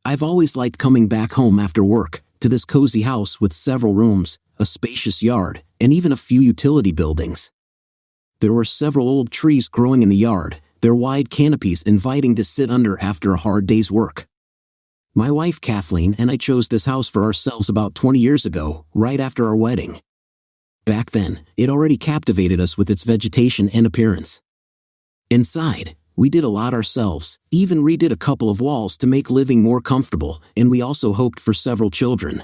I've always liked coming back home after work, to this cozy house with several rooms, a spacious yard, and even a few utility buildings. There were several old trees growing in the yard, their wide canopies inviting to sit under after a hard day's work. My wife Kathleen and I chose this house for ourselves about 20 years ago, right after our wedding. Back then, it already captivated us with its vegetation and appearance. Inside, we did a lot ourselves, even redid a couple of walls to make living more comfortable, and we also hoped for several children.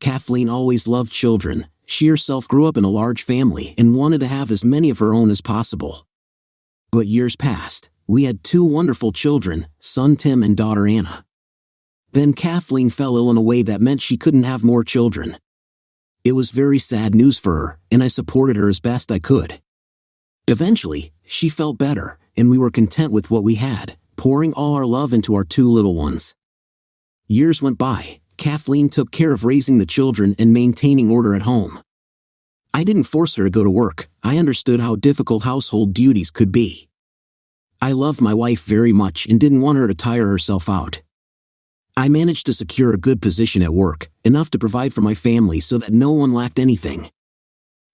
Kathleen always loved children. She herself grew up in a large family and wanted to have as many of her own as possible. But years passed. We had 2 wonderful children, son Tim and daughter Anna. Then Kathleen fell ill in a way that meant she couldn't have more children. It was very sad news for her, and I supported her as best I could. Eventually, she felt better, and we were content with what we had, pouring all our love into our 2 little ones. Years went by. Kathleen took care of raising the children and maintaining order at home. I didn't force her to go to work. I understood how difficult household duties could be. I loved my wife very much and didn't want her to tire herself out. I managed to secure a good position at work, enough to provide for my family so that no one lacked anything.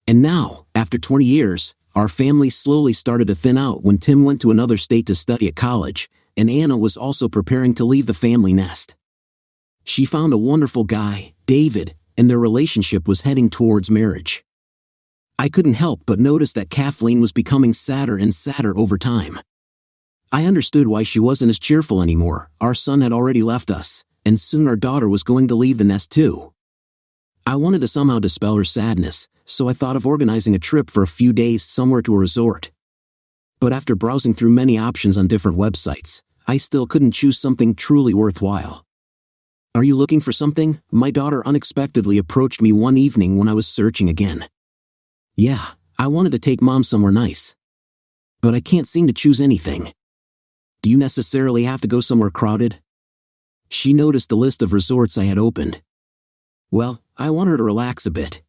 And now, after 20 years, our family slowly started to thin out when Tim went to another state to study at college, and Anna was also preparing to leave the family nest. She found a wonderful guy, David, and their relationship was heading towards marriage. I couldn't help but notice that Kathleen was becoming sadder and sadder over time. I understood why she wasn't as cheerful anymore. Our son had already left us, and soon our daughter was going to leave the nest too. I wanted to somehow dispel her sadness, so I thought of organizing a trip for a few days somewhere to a resort. But after browsing through many options on different websites, I still couldn't choose something truly worthwhile. "Are you looking for something?" My daughter unexpectedly approached me one evening when I was searching again. "Yeah, I wanted to take Mom somewhere nice. But I can't seem to choose anything. Do you necessarily have to go somewhere crowded?" She noticed the list of resorts I had opened. "Well, I want her to relax a bit.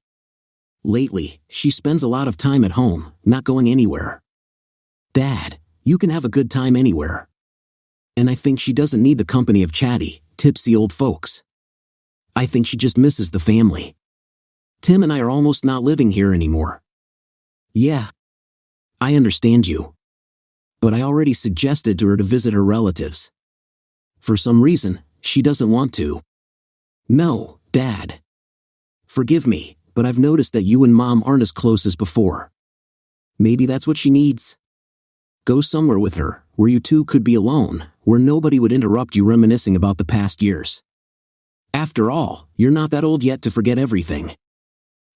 Lately, she spends a lot of time at home, not going anywhere." "Dad, you can have a good time anywhere. And I think she doesn't need the company of chatty, tipsy old folks. I think she just misses the family. Tim and I are almost not living here anymore." "Yeah, I understand you. But I already suggested to her to visit her relatives. For some reason, she doesn't want to." "No, Dad. Forgive me, but I've noticed that you and Mom aren't as close as before. Maybe that's what she needs. Go somewhere with her, where you two could be alone, where nobody would interrupt you reminiscing about the past years. After all, you're not that old yet to forget everything.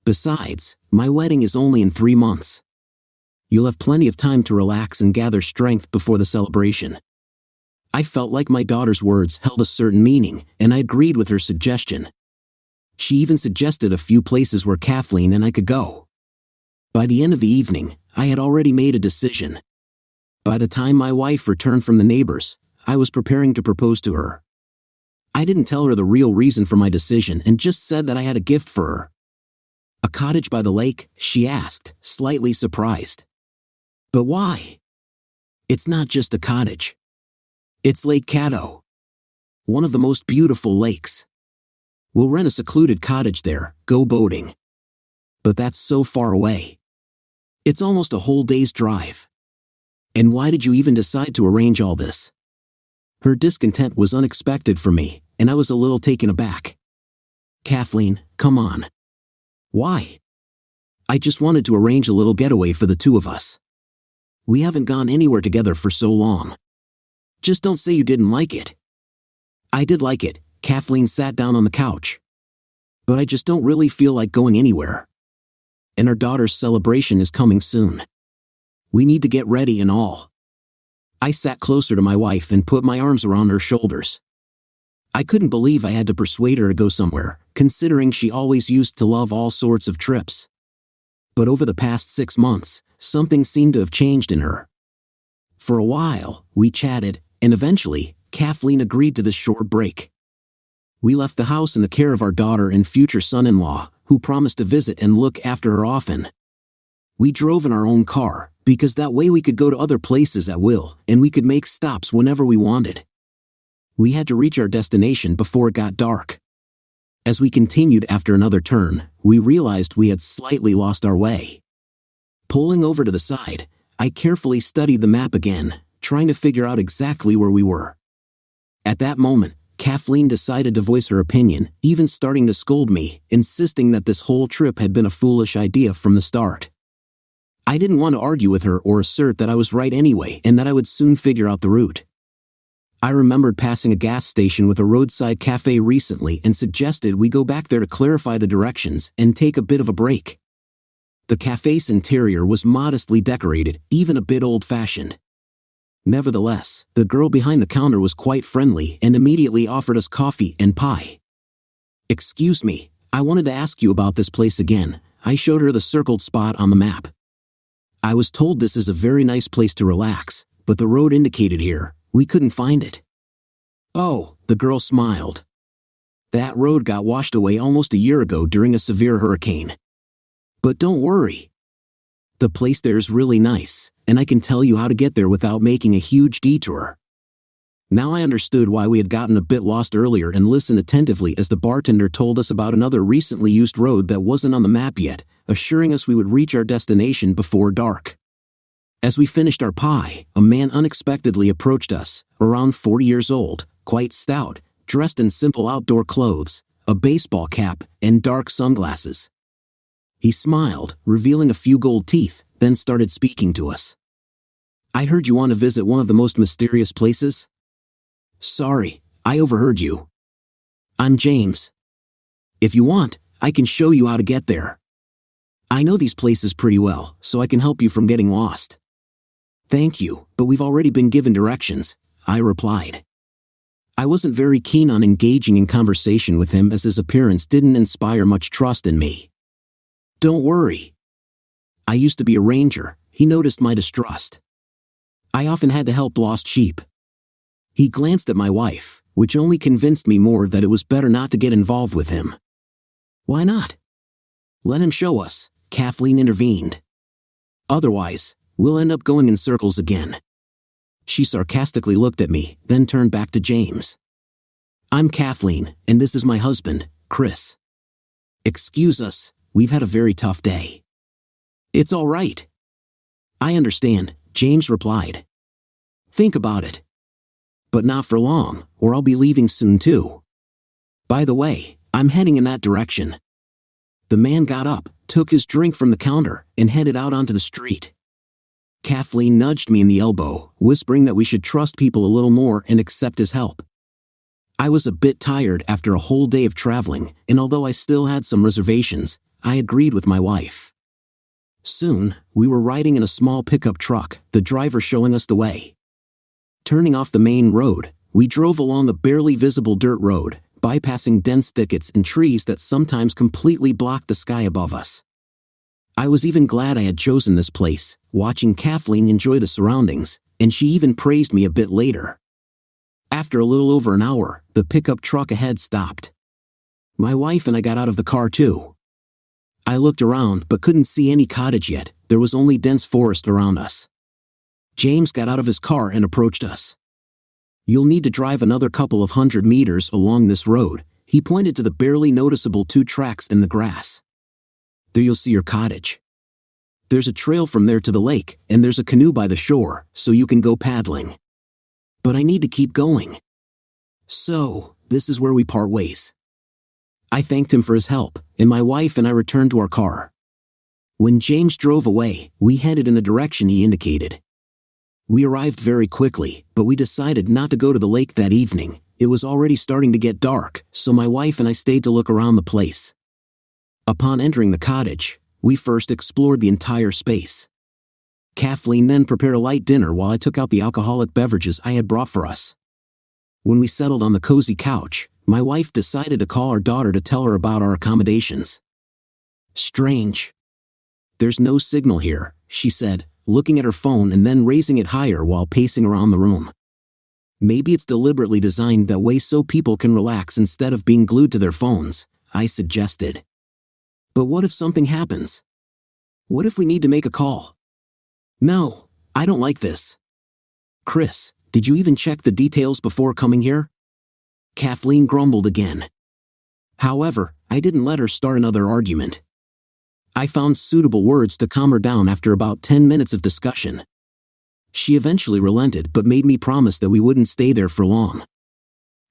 Besides, my wedding is only in 3 months. You'll have plenty of time to relax and gather strength before the celebration." I felt like my daughter's words held a certain meaning, and I agreed with her suggestion. She even suggested a few places where Kathleen and I could go. By the end of the evening, I had already made a decision. By the time my wife returned from the neighbors, I was preparing to propose to her. I didn't tell her the real reason for my decision and just said that I had a gift for her. "A cottage by the lake?" she asked, slightly surprised. "But why?" "It's not just a cottage. It's Lake Caddo. One of the most beautiful lakes. We'll rent a secluded cottage there, go boating. But that's so far away. It's almost a whole day's drive. And why did you even decide to arrange all this?" Her discontent was unexpected for me, and I was a little taken aback. "Kathleen, come on. Why?" "I just wanted to arrange a little getaway for the 2 of us. We haven't gone anywhere together for so long. Just don't say you didn't like it." "I did like it." Kathleen sat down on the couch. "But I just don't really feel like going anywhere. And our daughter's celebration is coming soon. We need to get ready and all." I sat closer to my wife and put my arms around her shoulders. I couldn't believe I had to persuade her to go somewhere, considering she always used to love all sorts of trips. But over the past 6 months, something seemed to have changed in her. For a while, we chatted, and eventually, Kathleen agreed to this short break. We left the house in the care of our daughter and future son-in-law, who promised to visit and look after her often. We drove in our own car, because that way we could go to other places at will, and we could make stops whenever we wanted. We had to reach our destination before it got dark. As we continued after another turn, we realized we had slightly lost our way. Pulling over to the side, I carefully studied the map again, trying to figure out exactly where we were. At that moment, Kathleen decided to voice her opinion, even starting to scold me, insisting that this whole trip had been a foolish idea from the start. I didn't want to argue with her or assert that I was right anyway and that I would soon figure out the route. I remembered passing a gas station with a roadside cafe recently and suggested we go back there to clarify the directions and take a bit of a break. The cafe's interior was modestly decorated, even a bit old-fashioned. Nevertheless, the girl behind the counter was quite friendly and immediately offered us coffee and pie. "Excuse me, I wanted to ask you about this place again." I showed her the circled spot on the map. "I was told this is a very nice place to relax, but the road indicated here, we couldn't find it." "Oh," the girl smiled. "That road got washed away almost a year ago during a severe hurricane. But don't worry. The place there is really nice, and I can tell you how to get there without making a huge detour." Now I understood why we had gotten a bit lost earlier and listened attentively as the bartender told us about another recently used road that wasn't on the map yet, assuring us we would reach our destination before dark. As we finished our pie, a man unexpectedly approached us, around 40 years old, quite stout, dressed in simple outdoor clothes, a baseball cap, and dark sunglasses. He smiled, revealing a few gold teeth, then started speaking to us. "I heard you want to visit one of the most mysterious places?" "Sorry, I overheard you. I'm James. If you want, I can show you how to get there. I know these places pretty well, so I can help you from getting lost." "Thank you, but we've already been given directions," I replied. I wasn't very keen on engaging in conversation with him as his appearance didn't inspire much trust in me. "Don't worry. I used to be a ranger," he noticed my distrust. "I often had to help lost sheep." He glanced at my wife, which only convinced me more that it was better not to get involved with him. "Why not?" "Let him show us," Kathleen intervened. "Otherwise, we'll end up going in circles again." She sarcastically looked at me, then turned back to James. "I'm Kathleen, and this is my husband, Chris. Excuse us, we've had a very tough day." "It's all right. I understand," James replied. "Think about it. But not for long, or I'll be leaving soon too. By the way, I'm heading in that direction." The man got up, took his drink from the counter, and headed out onto the street. Kathleen nudged me in the elbow, whispering that we should trust people a little more and accept his help. I was a bit tired after a whole day of traveling, and although I still had some reservations, I agreed with my wife. Soon, we were riding in a small pickup truck, the driver showing us the way. Turning off the main road, we drove along a barely visible dirt road, bypassing dense thickets and trees that sometimes completely blocked the sky above us. I was even glad I had chosen this place, watching Kathleen enjoy the surroundings, and she even praised me a bit later. After a little over an hour, the pickup truck ahead stopped. My wife and I got out of the car too. I looked around but couldn't see any cottage yet, there was only dense forest around us. James got out of his car and approached us. "You'll need to drive another couple of 100 meters along this road," he pointed to the barely noticeable 2 tracks in the grass. "There you'll see your cottage. There's a trail from there to the lake, and there's a canoe by the shore, so you can go paddling. But I need to keep going. So, this is where we part ways." I thanked him for his help, and my wife and I returned to our car. When James drove away, we headed in the direction he indicated. We arrived very quickly, but we decided not to go to the lake that evening. It was already starting to get dark, so my wife and I stayed to look around the place. Upon entering the cottage, we first explored the entire space. Kathleen then prepared a light dinner while I took out the alcoholic beverages I had brought for us. When we settled on the cozy couch, my wife decided to call our daughter to tell her about our accommodations. "Strange. There's no signal here," she said, looking at her phone and then raising it higher while pacing around the room. "Maybe it's deliberately designed that way so people can relax instead of being glued to their phones," I suggested. "But what if something happens? What if we need to make a call?" "No, I don't like this. Chris, did you even check the details before coming here?" Kathleen grumbled again. However, I didn't let her start another argument. I found suitable words to calm her down after about 10 minutes of discussion. She eventually relented but made me promise that we wouldn't stay there for long.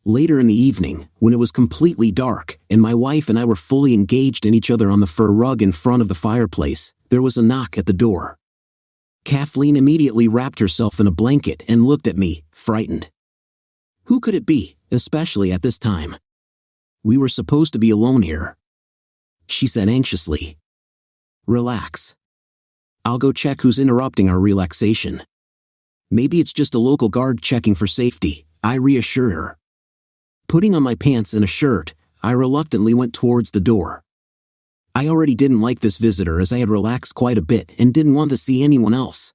Later in the evening, when it was completely dark and my wife and I were fully engaged in each other on the fur rug in front of the fireplace, there was a knock at the door. Kathleen immediately wrapped herself in a blanket and looked at me, frightened. Who could it be, especially at this time? We were supposed to be alone here. She said anxiously. Relax. I'll go check who's interrupting our relaxation. Maybe it's just a local guard checking for safety, I reassured her. Putting on my pants and a shirt, I reluctantly went towards the door. I already didn't like this visitor as I had relaxed quite a bit and didn't want to see anyone else.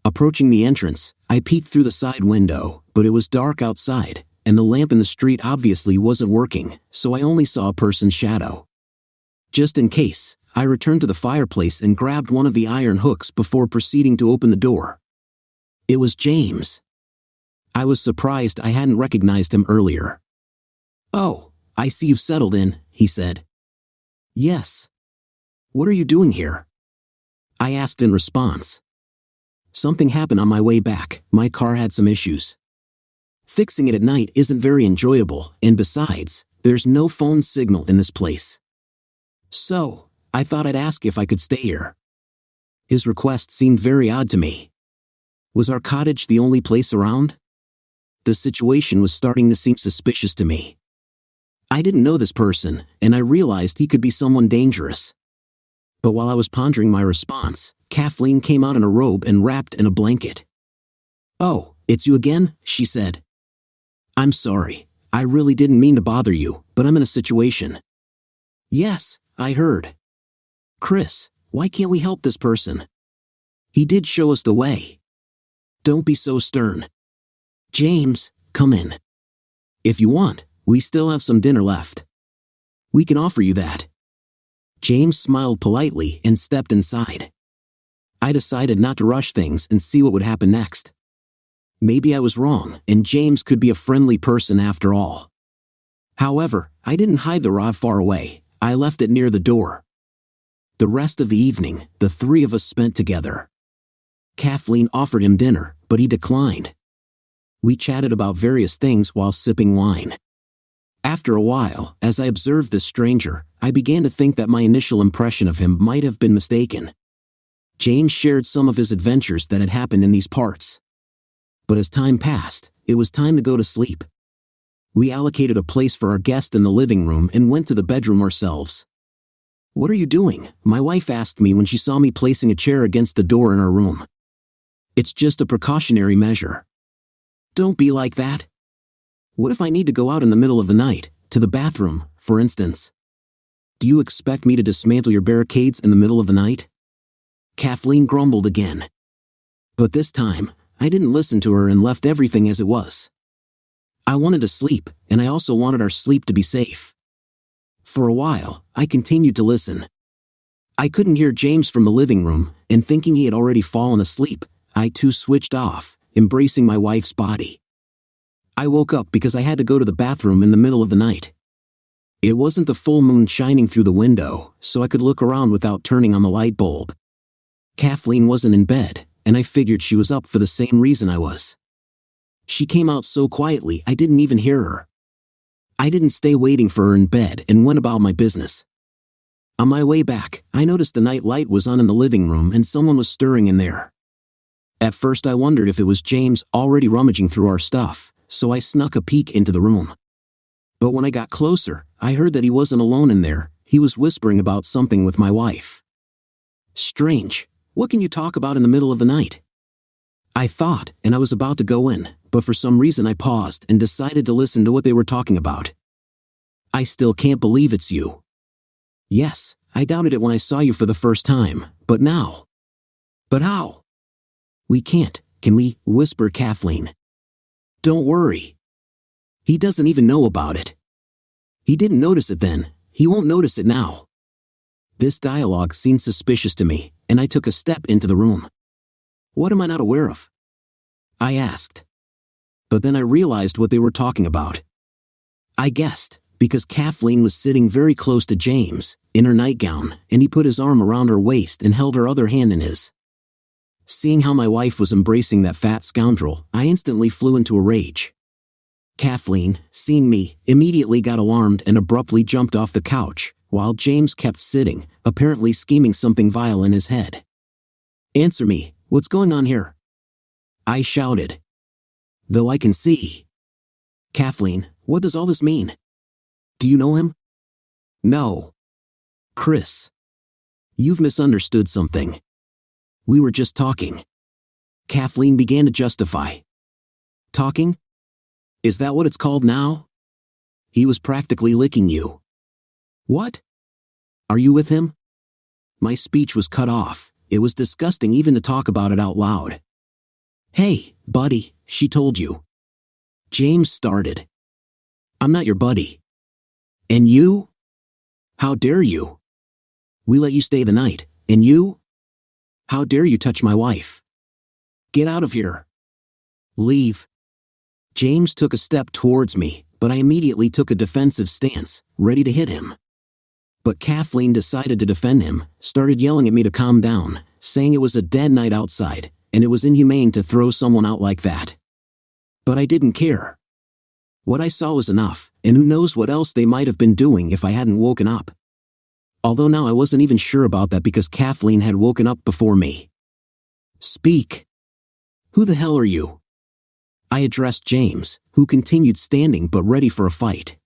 Approaching the entrance, I peeked through the side window, but it was dark outside, and the lamp in the street obviously wasn't working, so I only saw a person's shadow. Just in case, I returned to the fireplace and grabbed one of the iron hooks before proceeding to open the door. It was James. I was surprised I hadn't recognized him earlier. Oh, I see you've settled in, he said. Yes. What are you doing here? I asked in response. Something happened on my way back. My car had some issues. Fixing it at night isn't very enjoyable, and besides, there's no phone signal in this place. So, I thought I'd ask if I could stay here. His request seemed very odd to me. Was our cottage the only place around? The situation was starting to seem suspicious to me. I didn't know this person, and I realized he could be someone dangerous. But while I was pondering my response, Kathleen came out in a robe and wrapped in a blanket. Oh, it's you again, she said. I'm sorry, I really didn't mean to bother you, but I'm in a situation. Yes, I heard. Chris, why can't we help this person? He did show us the way. Don't be so stern. James, come in. If you want, we still have some dinner left. We can offer you that. James smiled politely and stepped inside. I decided not to rush things and see what would happen next. Maybe I was wrong, and James could be a friendly person after all. However, I didn't hide the rod far away. I left it near the door. The rest of the evening, the three of us spent together. Kathleen offered him dinner, but he declined. We chatted about various things while sipping wine. After a while, as I observed this stranger, I began to think that my initial impression of him might have been mistaken. James shared some of his adventures that had happened in these parts. But as time passed, it was time to go to sleep. We allocated a place for our guest in the living room and went to the bedroom ourselves. What are you doing? My wife asked me when she saw me placing a chair against the door in our room. It's just a precautionary measure. Don't be like that. What if I need to go out in the middle of the night, to the bathroom, for instance? Do you expect me to dismantle your barricades in the middle of the night? Kathleen grumbled again. But this time, I didn't listen to her and left everything as it was. I wanted to sleep, and I also wanted our sleep to be safe. For a while, I continued to listen. I couldn't hear James from the living room, and thinking he had already fallen asleep, I too switched off, embracing my wife's body. I woke up because I had to go to the bathroom in the middle of the night. It wasn't the full moon shining through the window, so I could look around without turning on the light bulb. Kathleen wasn't in bed, and I figured she was up for the same reason I was. She came out so quietly I didn't even hear her. I didn't stay waiting for her in bed and went about my business. On my way back, I noticed the night light was on in the living room and someone was stirring in there. At first I wondered if it was James already rummaging through our stuff, so I snuck a peek into the room. But when I got closer, I heard that he wasn't alone in there. He was whispering about something with my wife. Strange. What can you talk about in the middle of the night? I thought, and I was about to go in, but for some reason I paused and decided to listen to what they were talking about. I still can't believe it's you. Yes, I doubted it when I saw you for the first time, but now. But how? We can't, can we? Whispered Kathleen. Don't worry. He doesn't even know about it. He didn't notice it then, he won't notice it now. This dialogue seemed suspicious to me, and I took a step into the room. What am I not aware of? I asked. But then I realized what they were talking about. I guessed, because Kathleen was sitting very close to James, in her nightgown, and he put his arm around her waist and held her other hand in his. Seeing how my wife was embracing that fat scoundrel, I instantly flew into a rage. Kathleen, seeing me, immediately got alarmed and abruptly jumped off the couch, while James kept sitting, apparently scheming something vile in his head. "Answer me, what's going on here?" I shouted. "Though I can see." "Kathleen, what does all this mean? Do you know him?" "No." "Chris. You've misunderstood something. We were just talking." Kathleen began to justify. "Talking? Is that what it's called now? He was practically licking you." "What? Are you with him?" My speech was cut off. It was disgusting even to talk about it out loud. "Hey, buddy, she told you." James started. "I'm not your buddy." "And you? How dare you? We let you stay the night, and you? How dare you touch my wife? Get out of here. Leave." James took a step towards me, but I immediately took a defensive stance, ready to hit him. But Kathleen decided to defend him, started yelling at me to calm down, saying it was a dead night outside, and it was inhumane to throw someone out like that. But I didn't care. What I saw was enough, and who knows what else they might have been doing if I hadn't woken up. Although now I wasn't even sure about that because Kathleen had woken up before me. "Speak. Who the hell are you?" I addressed James, who continued standing but ready for a fight.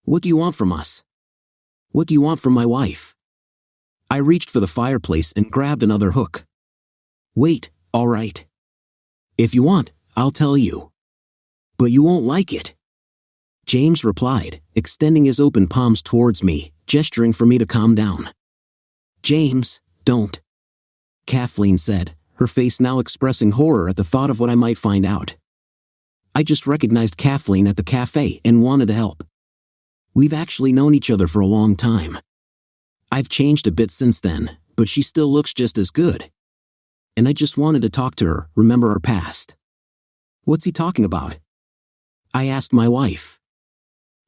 "What do you want from us? What do you want from my wife?" I reached for the fireplace and grabbed another hook. "Wait, all right. If you want, I'll tell you. But you won't like it." James replied, extending his open palms towards me, gesturing for me to calm down. "James, don't," Kathleen said, her face now expressing horror at the thought of what I might find out. I just recognized Kathleen at the cafe and wanted to help. We've actually known each other for a long time. I've changed a bit since then, but she still looks just as good. And I just wanted to talk to her, remember our past. "What's he talking about?" I asked my wife.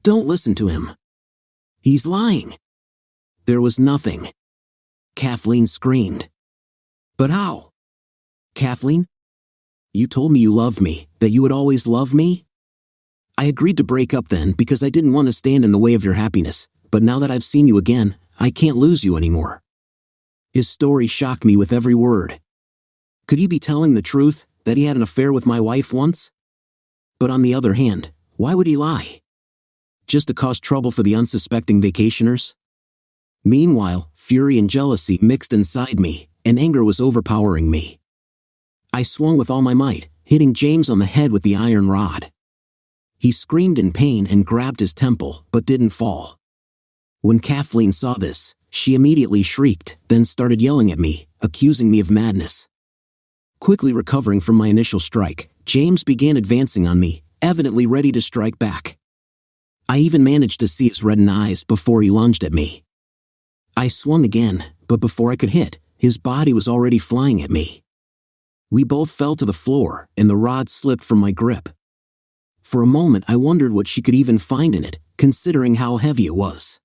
"Don't listen to him. He's lying." "There was nothing," Kathleen screamed. "But how? Kathleen? You told me you loved me, that you would always love me?" "I agreed to break up then because I didn't want to stand in the way of your happiness, but now that I've seen you again, I can't lose you anymore." His story shocked me with every word. Could he be telling the truth, that he had an affair with my wife once? But on the other hand, why would he lie? Just to cause trouble for the unsuspecting vacationers? Meanwhile, fury and jealousy mixed inside me, and anger was overpowering me. I swung with all my might, hitting James on the head with the iron rod. He screamed in pain and grabbed his temple, but didn't fall. When Kathleen saw this, she immediately shrieked, then started yelling at me, accusing me of madness. Quickly recovering from my initial strike, James began advancing on me, evidently ready to strike back. I even managed to see his reddened eyes before he lunged at me. I swung again, but before I could hit, his body was already flying at me. We both fell to the floor, and the rod slipped from my grip. For a moment I wondered what she could even find in it, considering how heavy it was.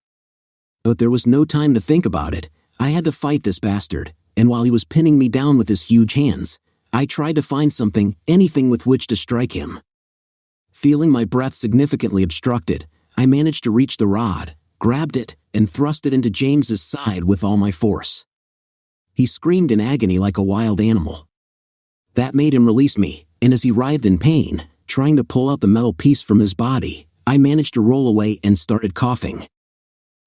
But there was no time to think about it. I had to fight this bastard, and while he was pinning me down with his huge hands, I tried to find something, anything with which to strike him. Feeling my breath significantly obstructed, I managed to reach the rod, grabbed it, and thrust it into James's side with all my force. He screamed in agony like a wild animal. That made him release me, and as he writhed in pain, trying to pull out the metal piece from his body, I managed to roll away and started coughing.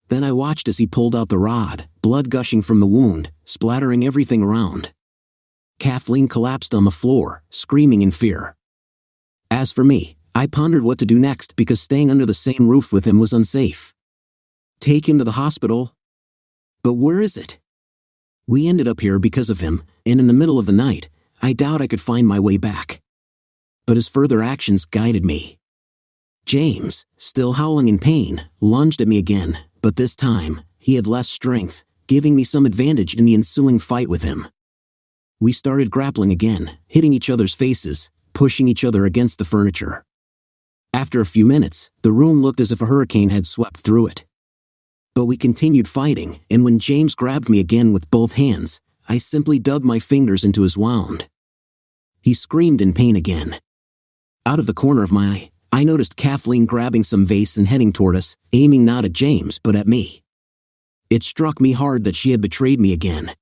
Then I watched as he pulled out the rod, blood gushing from the wound, splattering everything around. Kathleen collapsed on the floor, screaming in fear. As for me, I pondered what to do next because staying under the same roof with him was unsafe. Take him to the hospital? But where is it? We ended up here because of him, and in the middle of the night, I doubt I could find my way back. But his further actions guided me. James, still howling in pain, lunged at me again, but this time, he had less strength, giving me some advantage in the ensuing fight with him. We started grappling again, hitting each other's faces, pushing each other against the furniture. After a few minutes, the room looked as if a hurricane had swept through it. But we continued fighting, and when James grabbed me again with both hands, I simply dug my fingers into his wound. He screamed in pain again. Out of the corner of my eye, I noticed Kathleen grabbing some vase and heading toward us, aiming not at James but at me. It struck me hard that she had betrayed me again.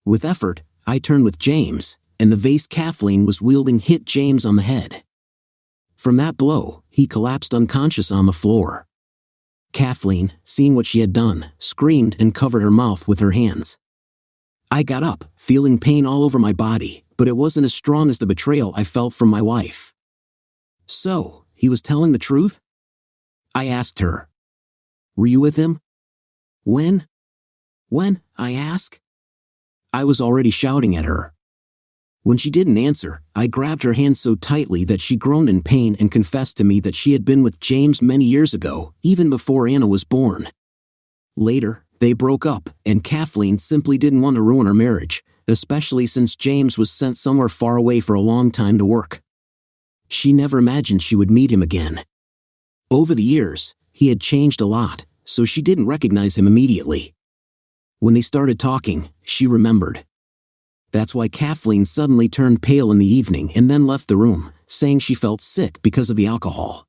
With effort, I turned with James, and the vase Kathleen was wielding hit James on the head. From that blow, he collapsed unconscious on the floor. Kathleen, seeing what she had done, screamed and covered her mouth with her hands. I got up, feeling pain all over my body, but it wasn't as strong as the betrayal I felt from my wife. So, he was telling the truth? I asked her. Were you with him? When? When, I asked. I was already shouting at her. When she didn't answer, I grabbed her hand so tightly that she groaned in pain and confessed to me that she had been with James many years ago, even before Anna was born. Later, they broke up, and Kathleen simply didn't want to ruin our marriage, especially since James was sent somewhere far away for a long time to work. She never imagined she would meet him again. Over the years, he had changed a lot, so she didn't recognize him immediately. When they started talking, she remembered. That's why Kathleen suddenly turned pale in the evening and then left the room, saying she felt sick because of the alcohol.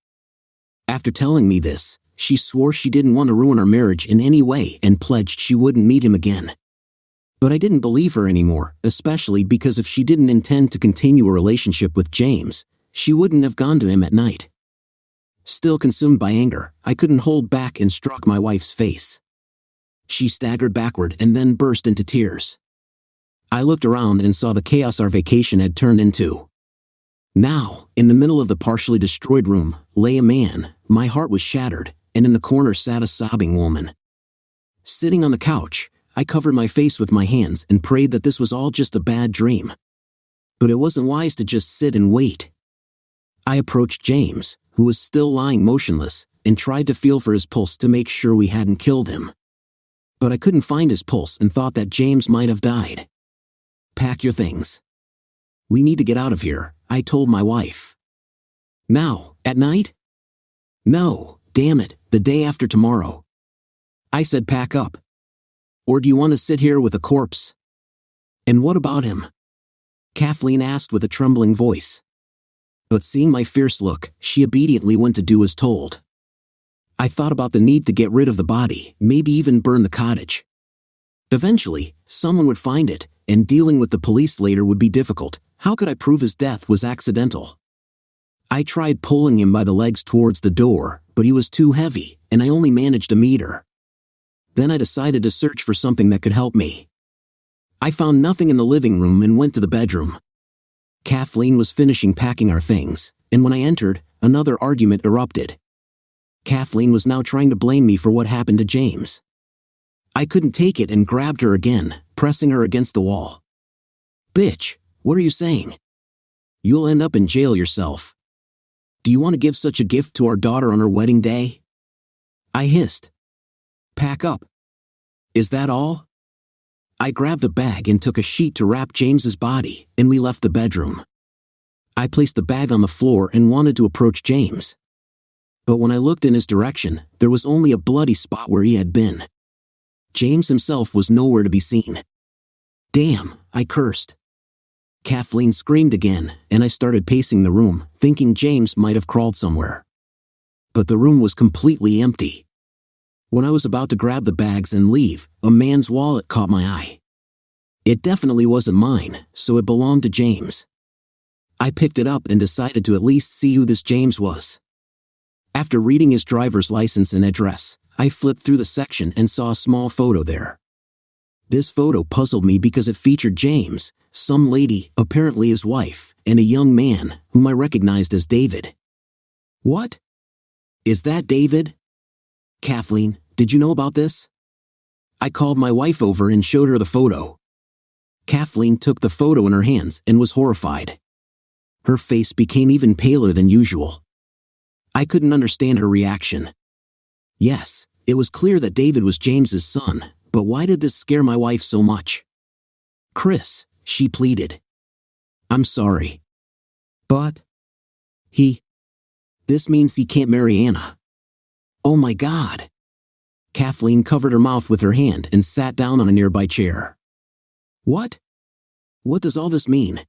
After telling me this, she swore she didn't want to ruin our marriage in any way and pledged she wouldn't meet him again. But I didn't believe her anymore, especially because if she didn't intend to continue a relationship with James, she wouldn't have gone to him at night. Still consumed by anger, I couldn't hold back and struck my wife's face. She staggered backward and then burst into tears. I looked around and saw the chaos our vacation had turned into. Now, in the middle of the partially destroyed room, lay a man. My heart was shattered, and in the corner sat a sobbing woman. Sitting on the couch, I covered my face with my hands and prayed that this was all just a bad dream. But it wasn't wise to just sit and wait. I approached James, who was still lying motionless, and tried to feel for his pulse to make sure we hadn't killed him. But I couldn't find his pulse and thought that James might have died. Pack your things. We need to get out of here, I told my wife. Now, at night? No, damn it, the day after tomorrow. I said pack up. Or do you want to sit here with a corpse? And what about him? Kathleen asked with a trembling voice. But seeing my fierce look, she obediently went to do as told. I thought about the need to get rid of the body, maybe even burn the cottage. Eventually, someone would find it, and dealing with the police later would be difficult. How could I prove his death was accidental? I tried pulling him by the legs towards the door, but he was too heavy, and I only managed a meter. Then I decided to search for something that could help me. I found nothing in the living room and went to the bedroom. Kathleen was finishing packing our things, and when I entered, another argument erupted. Kathleen was now trying to blame me for what happened to James. I couldn't take it and grabbed her again, pressing her against the wall. Bitch, what are you saying? You'll end up in jail yourself. Do you want to give such a gift to our daughter on her wedding day? I hissed. Pack up. Is that all? I grabbed a bag and took a sheet to wrap James's body, and we left the bedroom. I placed the bag on the floor and wanted to approach James. But when I looked in his direction, there was only a bloody spot where he had been. James himself was nowhere to be seen. Damn, I cursed. Kathleen screamed again, and I started pacing the room, thinking James might have crawled somewhere. But the room was completely empty. When I was about to grab the bags and leave, a man's wallet caught my eye. It definitely wasn't mine, so it belonged to James. I picked it up and decided to at least see who this James was. After reading his driver's license and address, I flipped through the section and saw a small photo there. This photo puzzled me because it featured James, some lady, apparently his wife, and a young man, whom I recognized as David. What? Is that David? Kathleen, did you know about this? I called my wife over and showed her the photo. Kathleen took the photo in her hands and was horrified. Her face became even paler than usual. I couldn't understand her reaction. Yes, it was clear that David was James's son, but why did this scare my wife so much? Chris, she pleaded. I'm sorry. But... This means he can't marry Anna. Oh my God. Kathleen covered her mouth with her hand and sat down on a nearby chair. What? What does all this mean?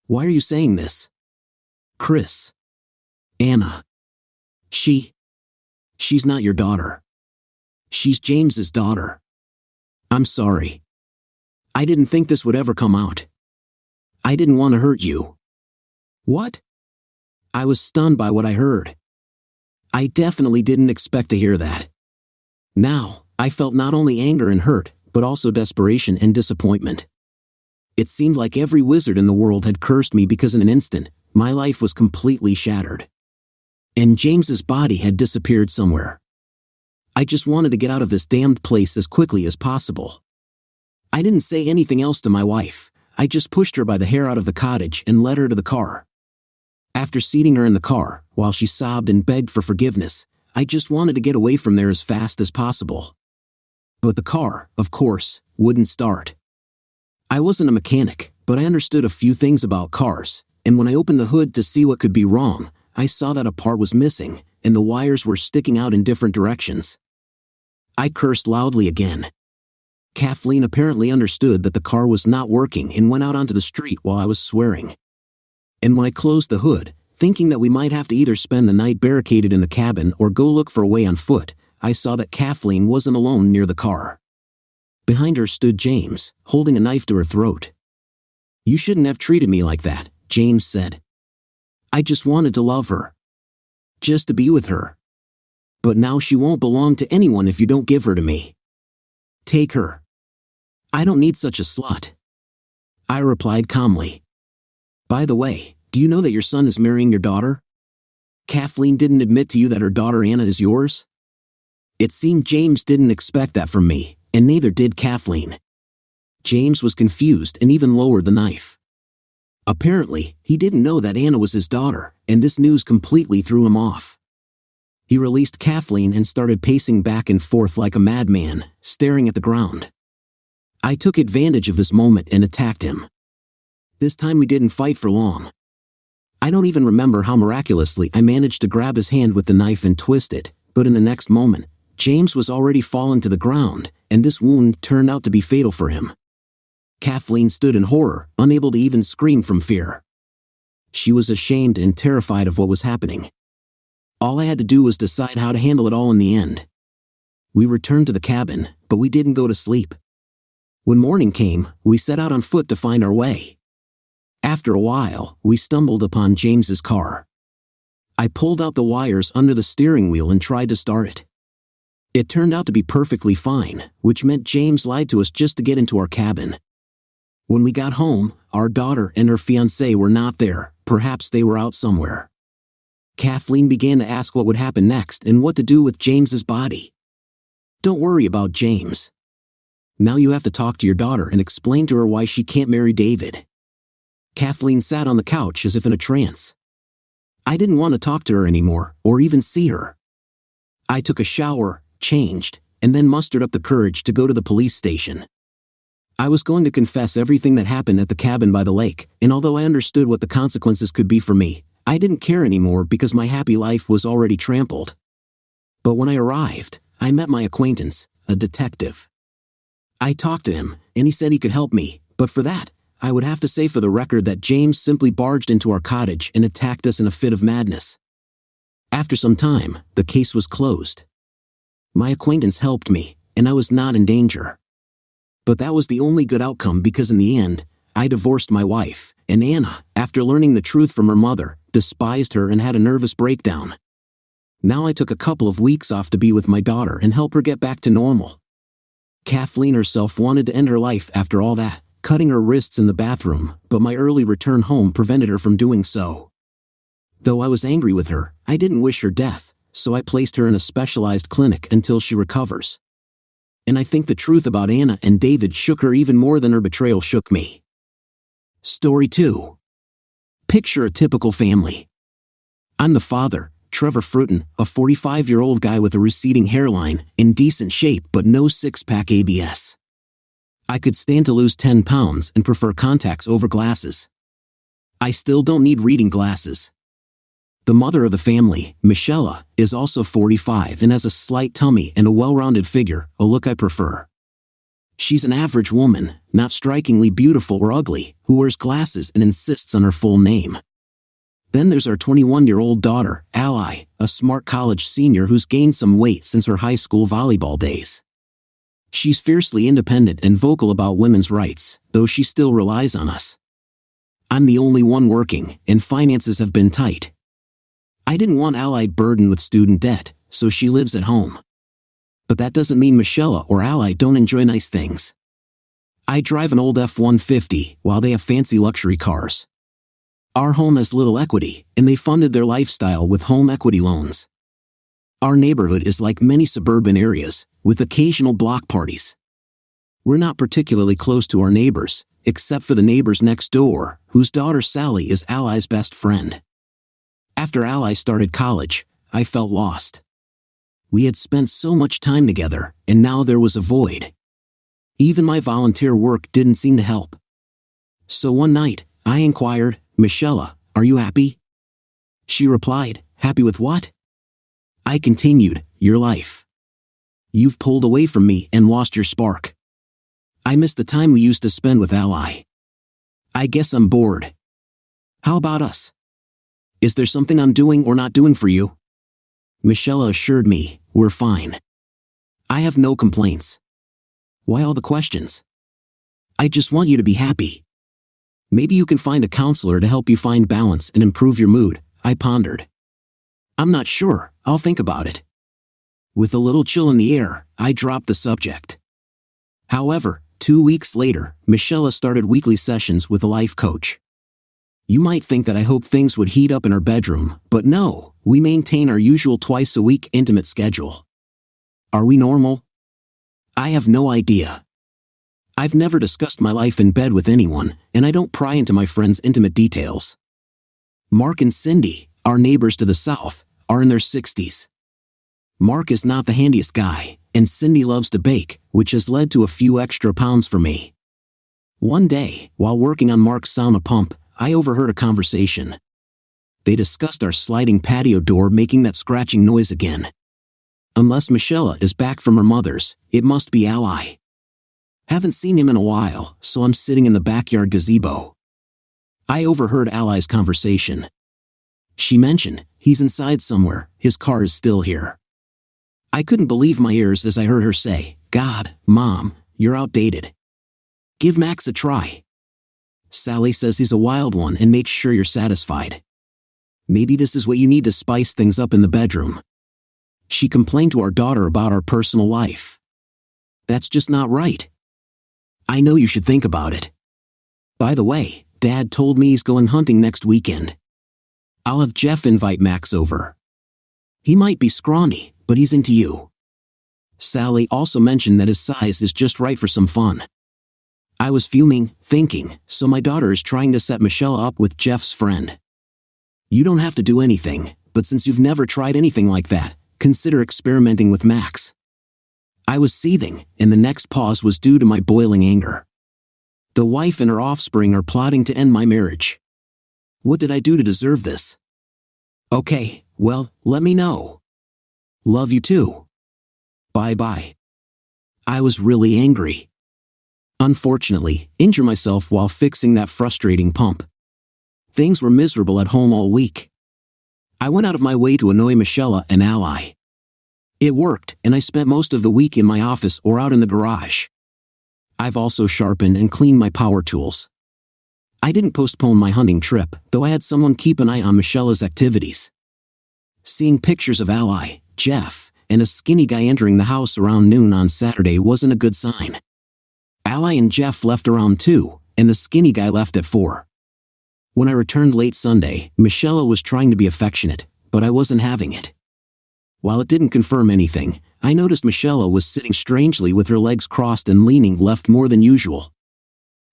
Why are you saying this? Chris. Anna. She's not your daughter. She's James's daughter. I'm sorry. I didn't think this would ever come out. I didn't want to hurt you. What? I was stunned by what I heard. I definitely didn't expect to hear that. Now, I felt not only anger and hurt, but also desperation and disappointment. It seemed like every wizard in the world had cursed me because in an instant, my life was completely shattered. And James's body had disappeared somewhere. I just wanted to get out of this damned place as quickly as possible. I didn't say anything else to my wife. I just pushed her by the hair out of the cottage and led her to the car. After seating her in the car, while she sobbed and begged for forgiveness, I just wanted to get away from there as fast as possible. But the car, of course, wouldn't start. I wasn't a mechanic, but I understood a few things about cars, and when I opened the hood to see what could be wrong, I saw that a part was missing, and the wires were sticking out in different directions. I cursed loudly again. Kathleen apparently understood that the car was not working and went out onto the street while I was swearing. And when I closed the hood, thinking that we might have to either spend the night barricaded in the cabin or go look for a way on foot, I saw that Kathleen wasn't alone near the car. Behind her stood James, holding a knife to her throat. You shouldn't have treated me like that, James said. I just wanted to love her. Just to be with her. But now she won't belong to anyone if you don't give her to me. Take her. I don't need such a slut. I replied calmly. By the way, do you know that your son is marrying your daughter? Kathleen didn't admit to you that her daughter Anna is yours? It seemed James didn't expect that from me, and neither did Kathleen. James was confused and even lowered the knife. Apparently, he didn't know that Anna was his daughter, and this news completely threw him off. He released Kathleen and started pacing back and forth like a madman, staring at the ground. I took advantage of this moment and attacked him. This time we didn't fight for long. I don't even remember how miraculously I managed to grab his hand with the knife and twist it, but in the next moment, James was already fallen to the ground, and this wound turned out to be fatal for him. Kathleen stood in horror, unable to even scream from fear. She was ashamed and terrified of what was happening. All I had to do was decide how to handle it all in the end. We returned to the cabin, but we didn't go to sleep. When morning came, we set out on foot to find our way. After a while, we stumbled upon James's car. I pulled out the wires under the steering wheel and tried to start it. It turned out to be perfectly fine, which meant James lied to us just to get into our cabin. When we got home, our daughter and her fiancé were not there. Perhaps they were out somewhere. Kathleen began to ask what would happen next and what to do with James's body. Don't worry about James. Now you have to talk to your daughter and explain to her why she can't marry David. Kathleen sat on the couch as if in a trance. I didn't want to talk to her anymore, or even see her. I took a shower, changed, and then mustered up the courage to go to the police station. I was going to confess everything that happened at the cabin by the lake, and although I understood what the consequences could be for me, I didn't care anymore because my happy life was already trampled. But when I arrived, I met my acquaintance, a detective. I talked to him, and he said he could help me, but for that, I would have to say for the record that James simply barged into our cottage and attacked us in a fit of madness. After some time, the case was closed. My acquaintance helped me, and I was not in danger. But that was the only good outcome because in the end, I divorced my wife, and Anna, after learning the truth from her mother, despised her and had a nervous breakdown. Now I took a couple of weeks off to be with my daughter and help her get back to normal. Kathleen herself wanted to end her life after all that, cutting her wrists in the bathroom, but my early return home prevented her from doing so. Though I was angry with her, I didn't wish her death, so I placed her in a specialized clinic until she recovers. And I think the truth about Anna and David shook her even more than her betrayal shook me. Story 2. Picture a typical family. I'm the father, Trevor Fruiton, a 45-year-old guy with a receding hairline, in decent shape but no six-pack abs. I could stand to lose 10 pounds and prefer contacts over glasses. I still don't need reading glasses. The mother of the family, Michelle, is also 45 and has a slight tummy and a well-rounded figure, a look I prefer. She's an average woman, not strikingly beautiful or ugly, who wears glasses and insists on her full name. Then there's our 21-year-old daughter, Ally, a smart college senior who's gained some weight since her high school volleyball days. She's fiercely independent and vocal about women's rights, though she still relies on us. I'm the only one working, and finances have been tight. I didn't want Ally burdened with student debt, so she lives at home. But that doesn't mean Michelle or Ally don't enjoy nice things. I drive an old F-150 while they have fancy luxury cars. Our home has little equity, and they funded their lifestyle with home equity loans. Our neighborhood is like many suburban areas, with occasional block parties. We're not particularly close to our neighbors, except for the neighbors next door, whose daughter Sally is Ally's best friend. After Ally started college, I felt lost. We had spent so much time together, and now there was a void. Even my volunteer work didn't seem to help. So one night, I inquired, "Michelle, are you happy?" She replied, "Happy with what?" I continued, "Your life. You've pulled away from me and lost your spark. I miss the time we used to spend with Ally. I guess I'm bored. How about us? Is there something I'm doing or not doing for you?" Michelle assured me, "We're fine. I have no complaints." Why all the questions? I just want you to be happy. Maybe you can find a counselor to help you find balance and improve your mood, I pondered. I'm not sure, I'll think about it. With a little chill in the air, I dropped the subject. However, 2 weeks later, Michelle started weekly sessions with a life coach. You might think that I hoped things would heat up in our bedroom, but no, we maintain our usual twice-a-week intimate schedule. Are we normal? I have no idea. I've never discussed my life in bed with anyone, and I don't pry into my friends' intimate details. Mark and Cindy, our neighbors to the south, are in their 60s. Mark is not the handiest guy, and Cindy loves to bake, which has led to a few extra pounds for me. One day, while working on Mark's sauna pump, I overheard a conversation. They discussed our sliding patio door making that scratching noise again. Unless Michelle is back from her mother's, it must be Ally. Haven't seen him in a while, so I'm sitting in the backyard gazebo. I overheard Ally's conversation. She mentioned, "He's inside somewhere, his car is still here." I couldn't believe my ears as I heard her say, "God, Mom, you're outdated. Give Max a try. Sally says he's a wild one and makes sure you're satisfied. Maybe this is what you need to spice things up in the bedroom." She complained to our daughter about our personal life. That's just not right. I know you should think about it. By the way, Dad told me he's going hunting next weekend. I'll have Jeff invite Max over. He might be scrawny, but he's into you. Sally also mentioned that his size is just right for some fun. I was fuming, thinking, so my daughter is trying to set Michelle up with Jeff's friend. You don't have to do anything, but since you've never tried anything like that, consider experimenting with Max. I was seething, and the next pause was due to my boiling anger. The wife and her offspring are plotting to end my marriage. What did I do to deserve this? Okay, well, let me know. Love you too. Bye-bye. I was really angry. Unfortunately, injured myself while fixing that frustrating pump. Things were miserable at home all week. I went out of my way to annoy Michelle and Ally. It worked, and I spent most of the week in my office or out in the garage. I've also sharpened and cleaned my power tools. I didn't postpone my hunting trip, though I had someone keep an eye on Michelle's activities. Seeing pictures of Ally, Jeff, and a skinny guy entering the house around noon on Saturday wasn't a good sign. Ally and Jeff left around 2, and the skinny guy left at 4. When I returned late Sunday, Michelle was trying to be affectionate, but I wasn't having it. While it didn't confirm anything, I noticed Michelle was sitting strangely with her legs crossed and leaning left more than usual.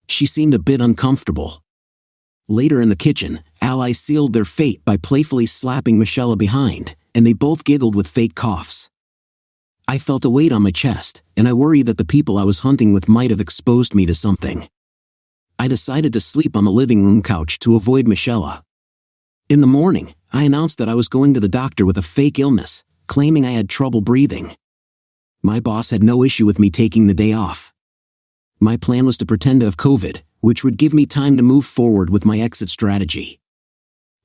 She seemed a bit uncomfortable. Later in the kitchen, Ally sealed their fate by playfully slapping Michelle behind, and they both giggled with fake coughs. I felt a weight on my chest, and I worried that the people I was hunting with might have exposed me to something. I decided to sleep on the living room couch to avoid Michelle. In the morning, I announced that I was going to the doctor with a fake illness, claiming I had trouble breathing. My boss had no issue with me taking the day off. My plan was to pretend to have COVID, which would give me time to move forward with my exit strategy.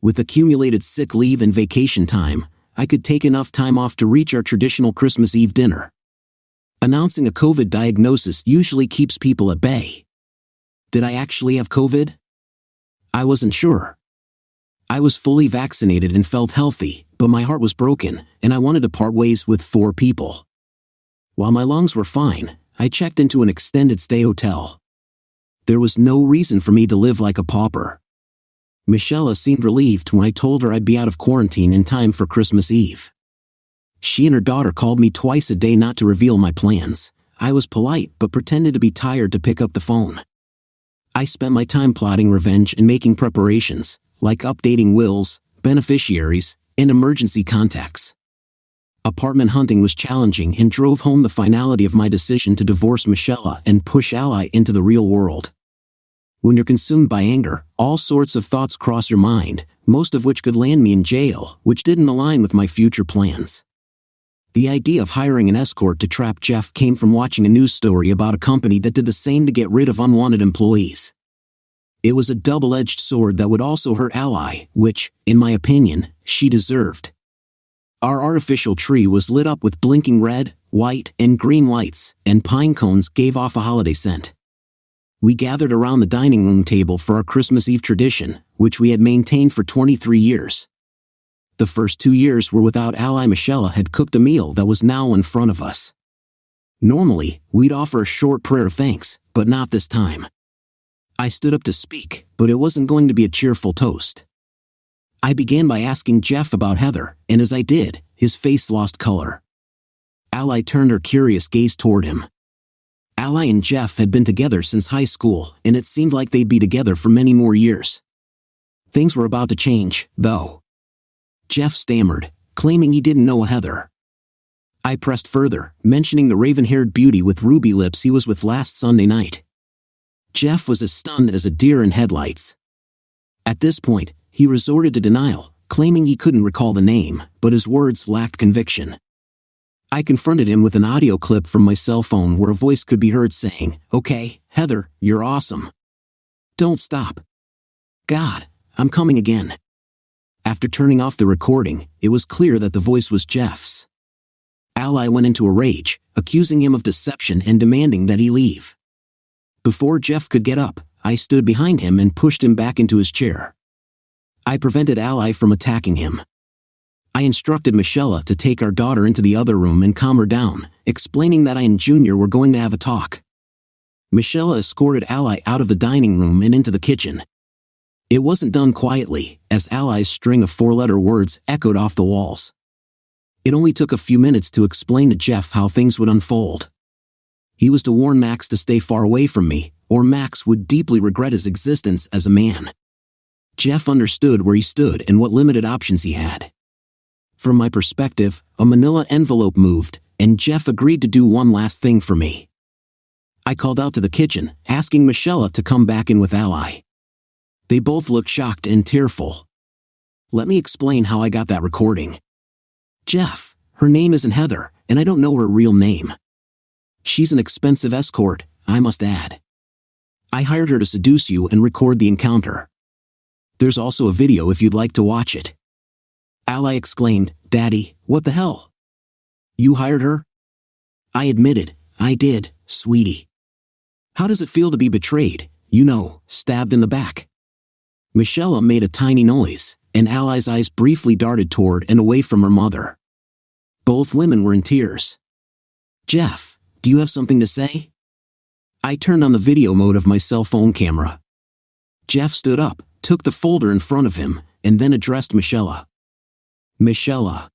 With accumulated sick leave and vacation time, I could take enough time off to reach our traditional Christmas Eve dinner. Announcing a COVID diagnosis usually keeps people at bay. Did I actually have COVID? I wasn't sure. I was fully vaccinated and felt healthy, but my heart was broken, and I wanted to part ways with 4 people. While my lungs were fine, I checked into an extended stay hotel. There was no reason for me to live like a pauper. Michelle seemed relieved when I told her I'd be out of quarantine in time for Christmas Eve. She and her daughter called me twice a day not to reveal my plans. I was polite but pretended to be tired to pick up the phone. I spent my time plotting revenge and making preparations, like updating wills, beneficiaries, and emergency contacts. Apartment hunting was challenging and drove home the finality of my decision to divorce Michelle and push Ally into the real world. When you're consumed by anger, all sorts of thoughts cross your mind, most of which could land me in jail, which didn't align with my future plans. The idea of hiring an escort to trap Jeff came from watching a news story about a company that did the same to get rid of unwanted employees. It was a double-edged sword that would also hurt Ally, which, in my opinion, she deserved. Our artificial tree was lit up with blinking red, white, and green lights, and pine cones gave off a holiday scent. We gathered around the dining room table for our Christmas Eve tradition, which we had maintained for 23 years. The first 2 years were without Ally. Michelle had cooked a meal that was now in front of us. Normally, we'd offer a short prayer of thanks, but not this time. I stood up to speak, but it wasn't going to be a cheerful toast. I began by asking Jeff about Heather, and as I did, his face lost color. Ally turned her curious gaze toward him. Ally and Jeff had been together since high school, and it seemed like they'd be together for many more years. Things were about to change, though. Jeff stammered, claiming he didn't know Heather. I pressed further, mentioning the raven-haired beauty with ruby lips he was with last Sunday night. Jeff was as stunned as a deer in headlights. At this point, he resorted to denial, claiming he couldn't recall the name, but his words lacked conviction. I confronted him with an audio clip from my cell phone where a voice could be heard saying, "Okay, Heather, you're awesome. Don't stop. God, I'm coming again." After turning off the recording, it was clear that the voice was Jeff's. Ally went into a rage, accusing him of deception and demanding that he leave. Before Jeff could get up, I stood behind him and pushed him back into his chair. I prevented Ally from attacking him. I instructed Michelle to take our daughter into the other room and calm her down, explaining that I and Junior were going to have a talk. Michelle escorted Ally out of the dining room and into the kitchen. It wasn't done quietly, as Ally's string of 4-letter words echoed off the walls. It only took a few minutes to explain to Jeff how things would unfold. He was to warn Max to stay far away from me, or Max would deeply regret his existence as a man. Jeff understood where he stood and what limited options he had. From my perspective, a manila envelope moved, and Jeff agreed to do one last thing for me. I called out to the kitchen, asking Michelle to come back in with Ally. They both looked shocked and tearful. Let me explain how I got that recording. Jeff, her name isn't Heather, and I don't know her real name. She's an expensive escort, I must add. I hired her to seduce you and record the encounter. There's also a video if you'd like to watch it. Ally exclaimed, "Daddy, what the hell? You hired her?" I admitted, "I did, sweetie." How does it feel to be betrayed, stabbed in the back? Michelle made a tiny noise, and Ally's eyes briefly darted toward and away from her mother. Both women were in tears. "Jeff, do you have something to say?" I turned on the video mode of my cell phone camera. Jeff stood up, took the folder in front of him, and then addressed Michelle. "Michelle."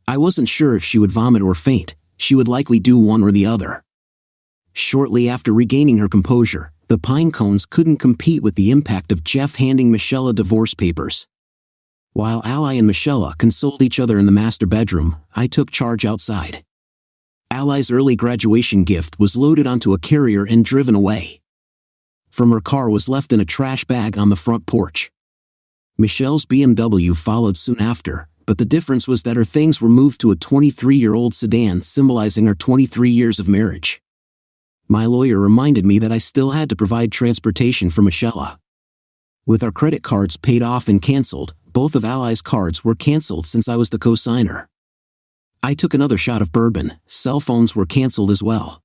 I wasn't sure if she would vomit or faint. She would likely do one or the other. Shortly after regaining her composure, the pine cones couldn't compete with the impact of Jeff handing Michelle divorce papers. While Ally and Michelle consoled each other in the master bedroom, I took charge outside. Ally's early graduation gift was loaded onto a carrier and driven away. From her car was left in a trash bag on the front porch. Michelle's BMW followed soon after, but the difference was that her things were moved to a 23-year-old sedan symbolizing our 23 years of marriage. My lawyer reminded me that I still had to provide transportation for Michelle. With our credit cards paid off and canceled, both of Ally's cards were canceled since I was the co-signer. I took another shot of bourbon. Cell phones were canceled as well.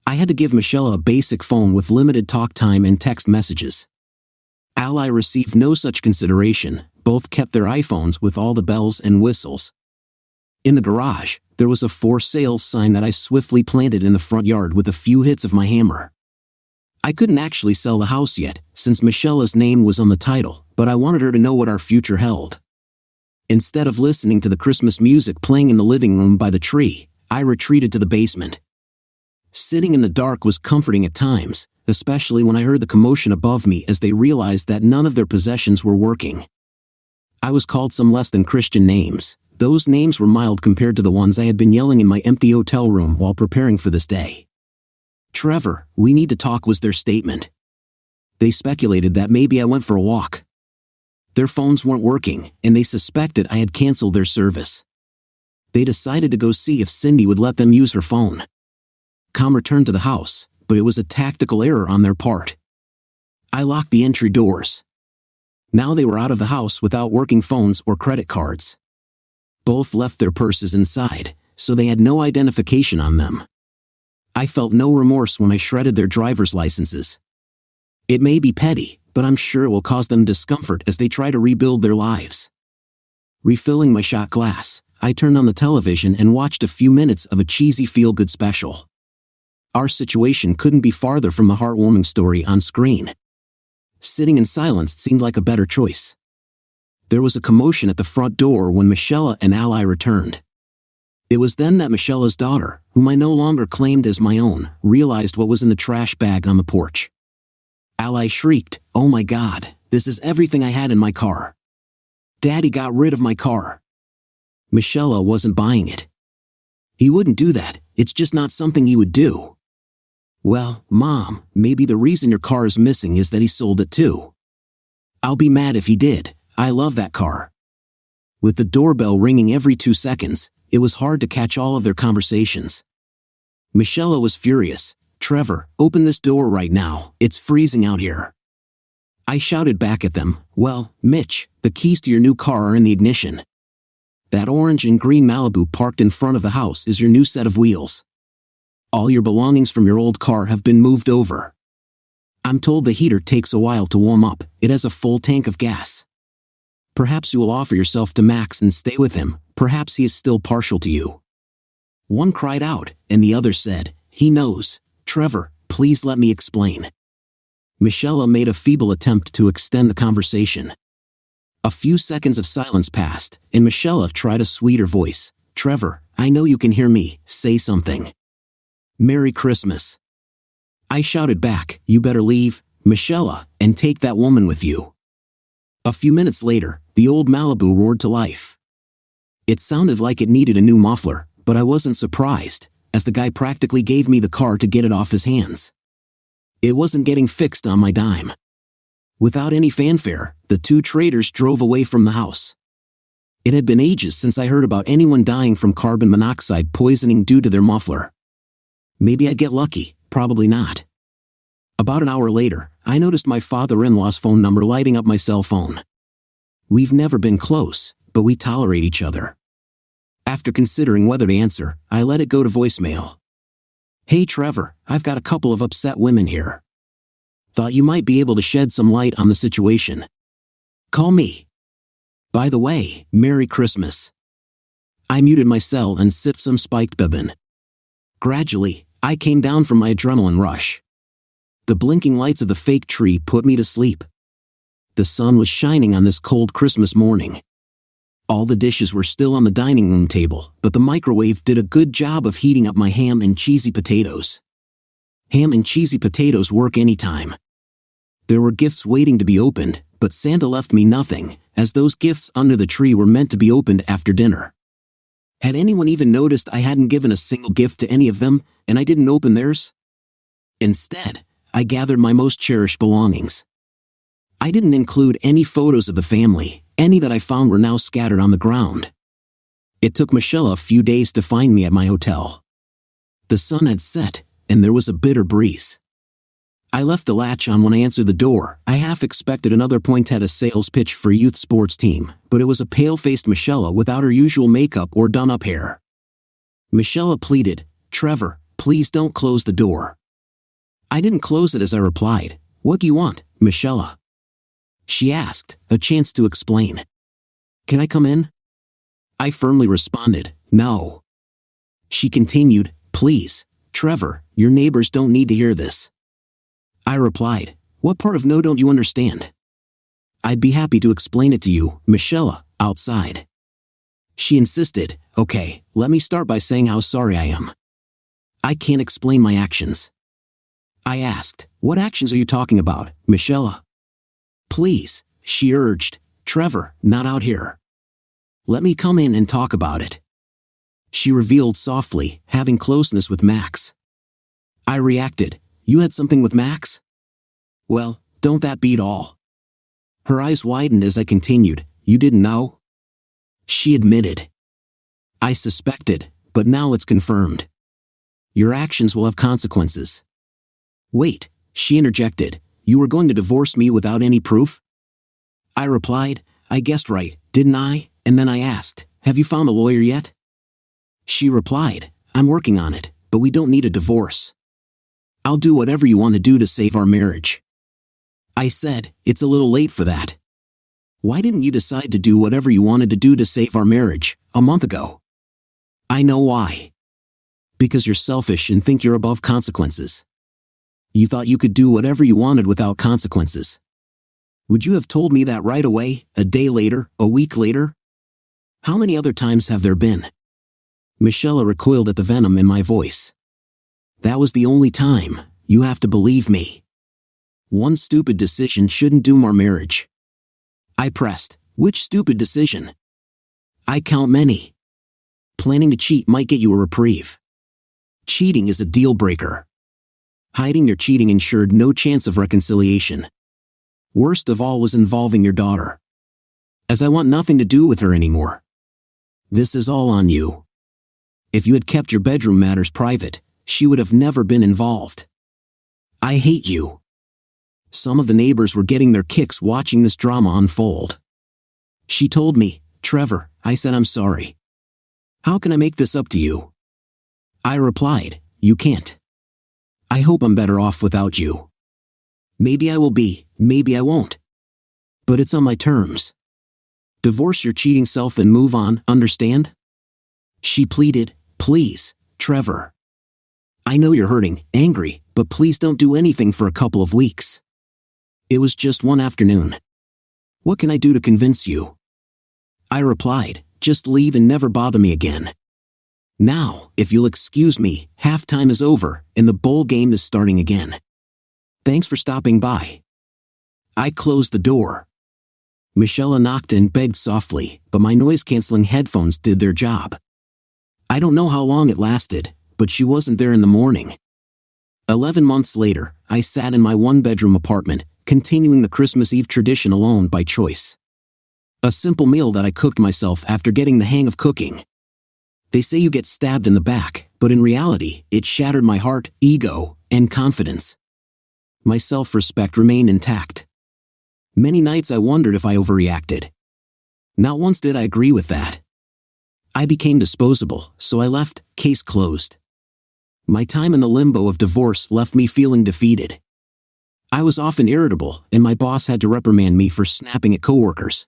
I had to give Michelle a basic phone with limited talk time and text messages. Ally received no such consideration. Both kept their iPhones with all the bells and whistles. In the garage, there was a for sale sign that I swiftly planted in the front yard with a few hits of my hammer. I couldn't actually sell the house yet, since Michelle's name was on the title, but I wanted her to know what our future held. Instead of listening to the Christmas music playing in the living room by the tree, I retreated to the basement. Sitting in the dark was comforting at times, especially when I heard the commotion above me as they realized that none of their possessions were working. I was called some less than Christian names. Those names were mild compared to the ones I had been yelling in my empty hotel room while preparing for this day. "Trevor, we need to talk," was their statement. They speculated that maybe I went for a walk. Their phones weren't working, and they suspected I had canceled their service. They decided to go see if Cindy would let them use her phone. Com returned to the house, but it was a tactical error on their part. I locked the entry doors. Now they were out of the house without working phones or credit cards. Both left their purses inside, so they had no identification on them. I felt no remorse when I shredded their driver's licenses. It may be petty, but I'm sure it will cause them discomfort as they try to rebuild their lives. Refilling my shot glass, I turned on the television and watched a few minutes of a cheesy feel-good special. Our situation couldn't be farther from the heartwarming story on screen. Sitting in silence seemed like a better choice. There was a commotion at the front door when Michelle and Ally returned. It was then that Michelle's daughter, whom I no longer claimed as my own, realized what was in the trash bag on the porch. Ally shrieked, "Oh my God, this is everything I had in my car. Daddy got rid of my car." Michelle wasn't buying it. "He wouldn't do that, it's just not something he would do." "Well, Mom, maybe the reason your car is missing is that he sold it too." "I'll be mad if he did, I love that car." With the doorbell ringing every 2 seconds, it was hard to catch all of their conversations. Michelle was furious. "Trevor, open this door right now, it's freezing out here." I shouted back at them, "Well, Mitch, the keys to your new car are in the ignition. That orange and green Malibu parked in front of the house is your new set of wheels. All your belongings from your old car have been moved over. I'm told the heater takes a while to warm up, it has a full tank of gas. Perhaps you will offer yourself to Max and stay with him, perhaps he is still partial to you." One cried out, and the other said, "He knows. Trevor, please let me explain." Michelle made a feeble attempt to extend the conversation. A few seconds of silence passed, and Michelle tried a sweeter voice. "Trevor, I know you can hear me, say something. Merry Christmas." I shouted back, "You better leave, Michelle, and take that woman with you." A few minutes later, the old Malibu roared to life. It sounded like it needed a new muffler, but I wasn't surprised, as the guy practically gave me the car to get it off his hands. It wasn't getting fixed on my dime. Without any fanfare, the two traders drove away from the house. It had been ages since I heard about anyone dying from carbon monoxide poisoning due to their muffler. Maybe I'd get lucky, probably not. About an hour later, I noticed my father-in-law's phone number lighting up my cell phone. We've never been close, but we tolerate each other. After considering whether to answer, I let it go to voicemail. "Hey Trevor, I've got a couple of upset women here. Thought you might be able to shed some light on the situation. Call me. By the way, Merry Christmas." I muted my cell and sipped some spiked bourbon. Gradually, I came down from my adrenaline rush. The blinking lights of the fake tree put me to sleep. The sun was shining on this cold Christmas morning. All the dishes were still on the dining room table, but the microwave did a good job of heating up my ham and cheesy potatoes. Ham and cheesy potatoes work anytime. There were gifts waiting to be opened, but Santa left me nothing, as those gifts under the tree were meant to be opened after dinner. Had anyone even noticed I hadn't given a single gift to any of them, and I didn't open theirs? Instead, I gathered my most cherished belongings. I didn't include any photos of the family. Any that I found were now scattered on the ground. It took Michelle a few days to find me at my hotel. The sun had set, and there was a bitter breeze. I left the latch on when I answered the door. I half expected another poinsettia sales pitch for a youth sports team, but it was a pale-faced Michelle without her usual makeup or done-up hair. Michelle pleaded, "Trevor, please don't close the door." I didn't close it as I replied, "What do you want, Michelle?" She asked, a chance to explain. "Can I come in?" I firmly responded, "No." She continued, "Please, Trevor, your neighbors don't need to hear this." I replied, "What part of no don't you understand?" "I'd be happy to explain it to you, Michelle, outside." She insisted, "Okay, let me start by saying how sorry I am. I can't explain my actions." I asked, "What actions are you talking about, Michelle?" "Please," she urged, "Trevor, not out here. Let me come in and talk about it." She revealed softly, "Having closeness with Max." I reacted, "You had something with Max? Well, don't that beat all?" Her eyes widened as I continued, "You didn't know?" She admitted. "I suspected, but now it's confirmed. Your actions will have consequences." "Wait," she interjected, "you were going to divorce me without any proof?" I replied, "I guessed right, didn't I?" And then I asked, "Have you found a lawyer yet?" She replied, "I'm working on it, but we don't need a divorce. I'll do whatever you want to do to save our marriage." I said, "It's a little late for that. Why didn't you decide to do whatever you wanted to do to save our marriage a month ago?" "I know why. Because you're selfish and think you're above consequences. You thought you could do whatever you wanted without consequences. Would you have told me that right away, a day later, a week later? How many other times have there been?" Michelle recoiled at the venom in my voice. "That was the only time. You have to believe me. One stupid decision shouldn't doom our marriage." I pressed, "Which stupid decision?" "I count many. Planning to cheat might get you a reprieve. Cheating is a deal breaker. Hiding your cheating ensured no chance of reconciliation. Worst of all was involving your daughter. As I want nothing to do with her anymore. This is all on you. If you had kept your bedroom matters private, she would have never been involved. I hate you." Some of the neighbors were getting their kicks watching this drama unfold. She told me, "Trevor," I said, "I'm sorry. How can I make this up to you?" I replied, "You can't. I hope I'm better off without you. Maybe I will be, maybe I won't. But it's on my terms. Divorce your cheating self and move on, understand?" She pleaded, "Please, Trevor. I know you're hurting, angry, but please don't do anything for a couple of weeks. It was just one afternoon. What can I do to convince you?" I replied, "Just leave and never bother me again. Now, if you'll excuse me, halftime is over, and the bowl game is starting again. Thanks for stopping by." I closed the door. Michelle knocked and begged softly, but my noise-canceling headphones did their job. I don't know how long it lasted, but she wasn't there in the morning. 11 months later, I sat in my one-bedroom apartment, continuing the Christmas Eve tradition alone by choice. A simple meal that I cooked myself after getting the hang of cooking. They say you get stabbed in the back, but in reality, it shattered my heart, ego, and confidence. My self-respect remained intact. Many nights I wondered if I overreacted. Not once did I agree with that. I became disposable, so I left, case closed. My time in the limbo of divorce left me feeling defeated. I was often irritable, and my boss had to reprimand me for snapping at coworkers.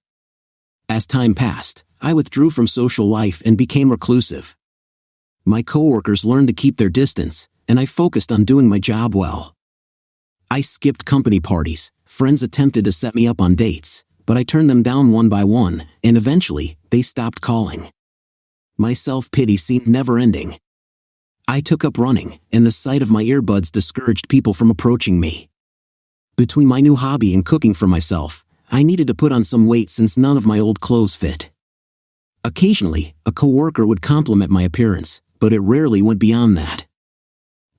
As time passed, I withdrew from social life and became reclusive. My coworkers learned to keep their distance, and I focused on doing my job well. I skipped company parties. Friends attempted to set me up on dates, but I turned them down one by one, and eventually, they stopped calling. My self-pity seemed never-ending. I took up running, and the sight of my earbuds discouraged people from approaching me. Between my new hobby and cooking for myself, I needed to put on some weight since none of my old clothes fit. Occasionally, a coworker would compliment my appearance, but it rarely went beyond that.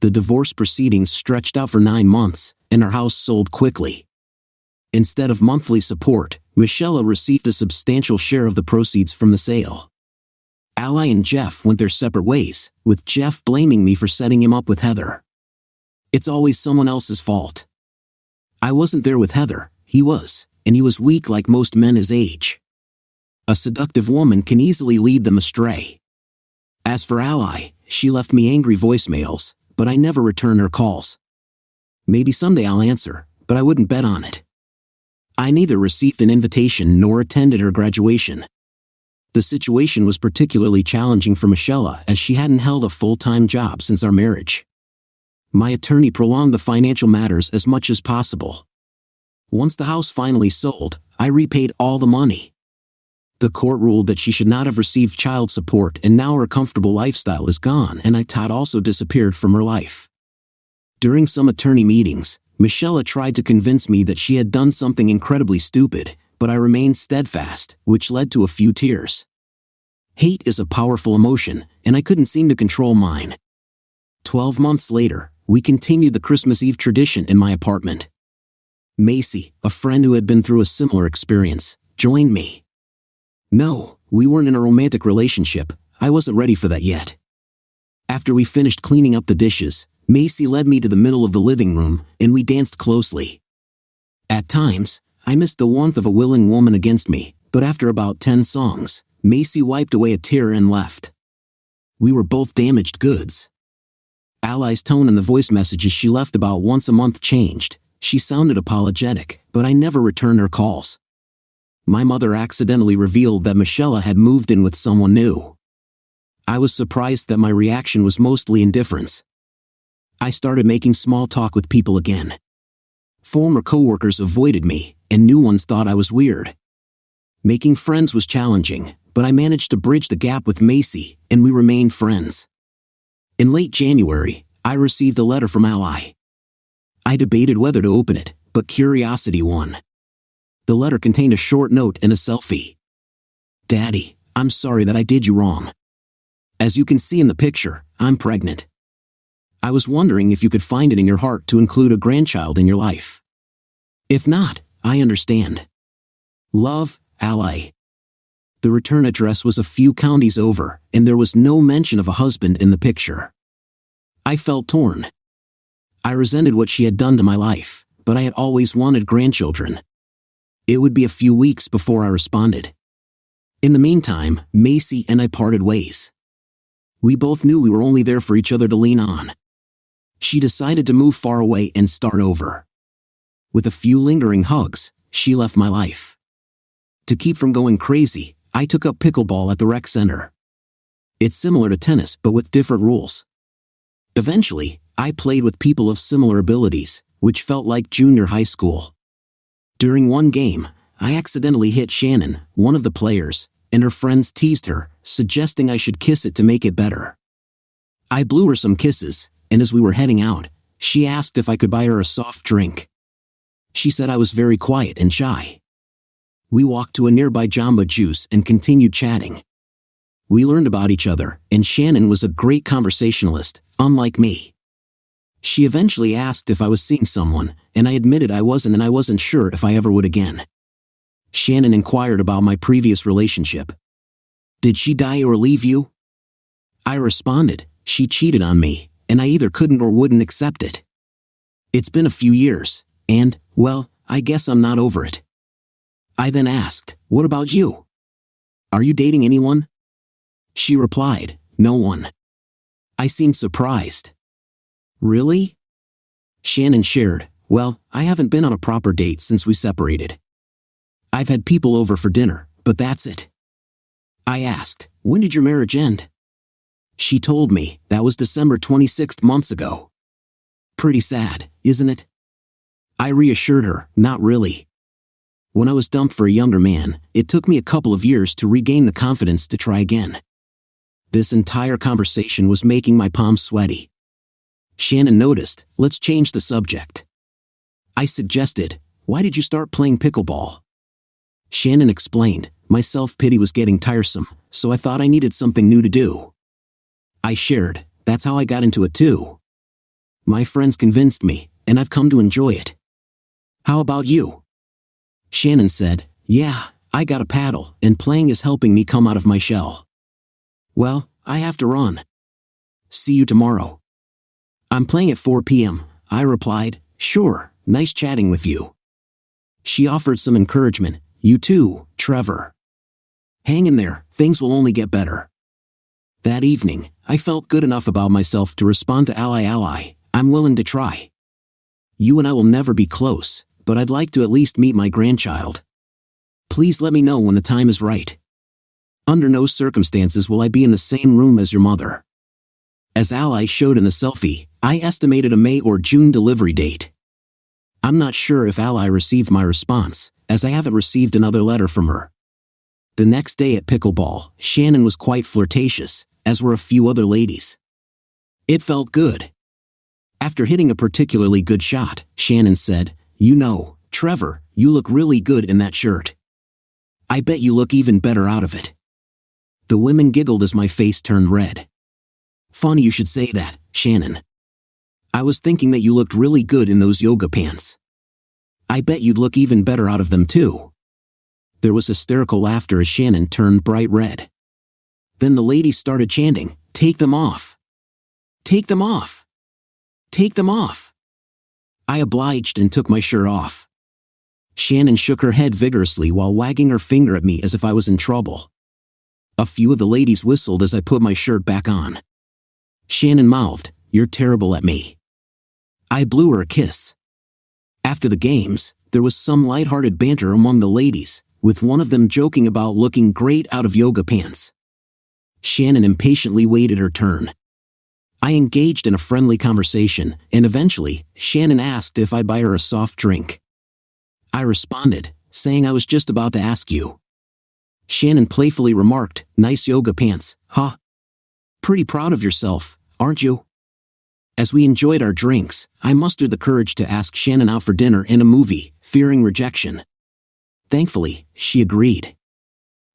The divorce proceedings stretched out for 9 months, and our house sold quickly. Instead of monthly support, Michelle received a substantial share of the proceeds from the sale. Ally and Jeff went their separate ways, with Jeff blaming me for setting him up with Heather. It's always someone else's fault. I wasn't there with Heather, he was, and he was weak like most men his age. A seductive woman can easily lead them astray. As for Ally, she left me angry voicemails, but I never returned her calls. Maybe someday I'll answer, but I wouldn't bet on it. I neither received an invitation nor attended her graduation. The situation was particularly challenging for Michelle as she hadn't held a full-time job since our marriage. My attorney prolonged the financial matters as much as possible. Once the house finally sold, I repaid all the money. The court ruled that she should not have received child support, and now her comfortable lifestyle is gone and Aita also disappeared from her life. During some attorney meetings, Michelle tried to convince me that she had done something incredibly stupid, but I remained steadfast, which led to a few tears. Hate is a powerful emotion, and I couldn't seem to control mine. 12 months later, we continued the Christmas Eve tradition in my apartment. Macy, a friend who had been through a similar experience, joined me. No, we weren't in a romantic relationship. I wasn't ready for that yet. After we finished cleaning up the dishes, Macy led me to the middle of the living room, and we danced closely. At times, I missed the warmth of a willing woman against me, but after about 10 songs, Macy wiped away a tear and left. We were both damaged goods. Ally's tone in the voice messages she left about once a month changed. She sounded apologetic, but I never returned her calls. My mother accidentally revealed that Michelle had moved in with someone new. I was surprised that my reaction was mostly indifference. I started making small talk with people again. Former coworkers avoided me, and new ones thought I was weird. Making friends was challenging, but I managed to bridge the gap with Macy, and we remained friends. In late January, I received a letter from Ally. I debated whether to open it, but curiosity won. The letter contained a short note and a selfie. "Daddy, I'm sorry that I did you wrong. As you can see in the picture, I'm pregnant. I was wondering if you could find it in your heart to include a grandchild in your life. If not, I understand. Love, Ally." The return address was a few counties over, and there was no mention of a husband in the picture. I felt torn. I resented what she had done to my life, but I had always wanted grandchildren. It would be a few weeks before I responded. In the meantime, Macy and I parted ways. We both knew we were only there for each other to lean on. She decided to move far away and start over. With a few lingering hugs, she left my life. To keep from going crazy, I took up pickleball at the rec center. It's similar to tennis but with different rules. Eventually, I played with people of similar abilities, which felt like junior high school. During one game, I accidentally hit Shannon, one of the players, and her friends teased her, suggesting I should kiss it to make it better. I blew her some kisses, and as we were heading out, she asked if I could buy her a soft drink. She said I was very quiet and shy. We walked to a nearby Jamba Juice and continued chatting. We learned about each other, and Shannon was a great conversationalist, unlike me. She eventually asked if I was seeing someone, and I admitted I wasn't, and I wasn't sure if I ever would again. Shannon inquired about my previous relationship. "Did she die or leave you?" I responded, "She cheated on me, and I either couldn't or wouldn't accept it. It's been a few years, and, well, I guess I'm not over it." I then asked, "What about you? Are you dating anyone?" She replied, "No one." I seemed surprised. "Really?" Shannon shared, "Well, I haven't been on a proper date since we separated. I've had people over for dinner, but that's it." I asked, "When did your marriage end?" She told me, "That was December 26th, months ago." Pretty sad, isn't it? I reassured her, "Not really. When I was dumped for a younger man, it took me a couple of years to regain the confidence to try again." This entire conversation was making my palms sweaty. Shannon noticed, "Let's change the subject." I suggested, "Why did you start playing pickleball?" Shannon explained, "My self-pity was getting tiresome, so I thought I needed something new to do." I shared, "That's how I got into it too. My friends convinced me, and I've come to enjoy it. How about you?" Shannon said, "Yeah, I got a paddle, and playing is helping me come out of my shell." "Well, I have to run. See you tomorrow." "I'm playing at 4 p.m., I replied. "Sure, nice chatting with you." She offered some encouragement. "You too, Trevor. Hang in there, things will only get better." That evening, I felt good enough about myself to respond to Ally, "I'm willing to try. You and I will never be close, but I'd like to at least meet my grandchild. Please let me know when the time is right. Under no circumstances will I be in the same room as your mother." As Ally showed in the selfie, I estimated a May or June delivery date. I'm not sure if Ally received my response, as I haven't received another letter from her. The next day at pickleball, Shannon was quite flirtatious, as were a few other ladies. It felt good. After hitting a particularly good shot, Shannon said, "You know, Trevor, you look really good in that shirt. I bet you look even better out of it." The women giggled as my face turned red. "Funny you should say that, Shannon. I was thinking that you looked really good in those yoga pants. I bet you'd look even better out of them too." There was hysterical laughter as Shannon turned bright red. Then the ladies started chanting, "Take them off! Take them off! Take them off!" I obliged and took my shirt off. Shannon shook her head vigorously while wagging her finger at me as if I was in trouble. A few of the ladies whistled as I put my shirt back on. Shannon mouthed, "You're terrible at me." I blew her a kiss. After the games, there was some lighthearted banter among the ladies, with one of them joking about looking great out of yoga pants. Shannon impatiently waited her turn. I engaged in a friendly conversation, and eventually, Shannon asked if I'd buy her a soft drink. I responded, saying I was just about to ask you. Shannon playfully remarked, "Nice yoga pants, huh? Pretty proud of yourself, aren't you?" As we enjoyed our drinks, I mustered the courage to ask Shannon out for dinner and a movie, fearing rejection. Thankfully, she agreed.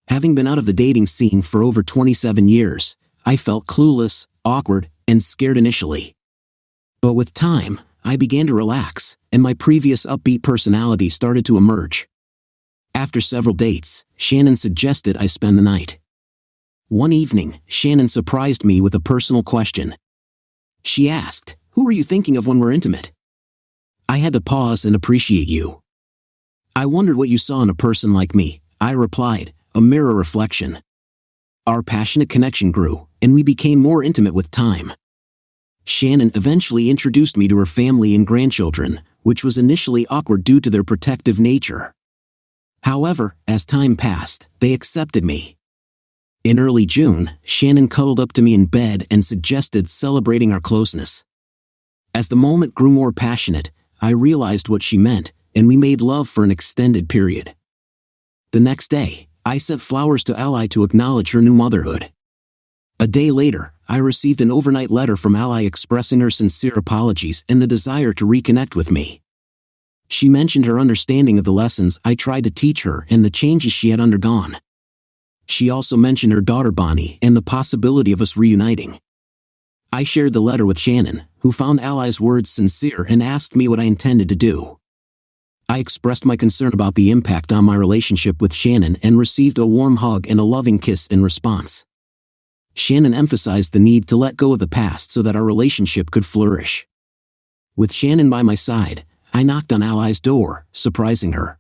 Having been out of the dating scene for over 27 years, I felt clueless, awkward, and scared initially. But with time, I began to relax, and my previous upbeat personality started to emerge. After several dates, Shannon suggested I spend the night. One evening, Shannon surprised me with a personal question. She asked, "Who are you thinking of when we're intimate?" I had to pause and appreciate you. "I wondered what you saw in a person like me," I replied, "a mirror reflection." Our passionate connection grew, and we became more intimate with time. Shannon eventually introduced me to her family and grandchildren, which was initially awkward due to their protective nature. However, as time passed, they accepted me. In early June, Shannon cuddled up to me in bed and suggested celebrating our closeness. As the moment grew more passionate, I realized what she meant, and we made love for an extended period. The next day, I sent flowers to Ally to acknowledge her new motherhood. A day later, I received an overnight letter from Ally expressing her sincere apologies and the desire to reconnect with me. She mentioned her understanding of the lessons I tried to teach her and the changes she had undergone. She also mentioned her daughter Bonnie and the possibility of us reuniting. I shared the letter with Shannon, who found Ally's words sincere and asked me what I intended to do. I expressed my concern about the impact on my relationship with Shannon and received a warm hug and a loving kiss in response. Shannon emphasized the need to let go of the past so that our relationship could flourish. With Shannon by my side, I knocked on Ally's door, surprising her.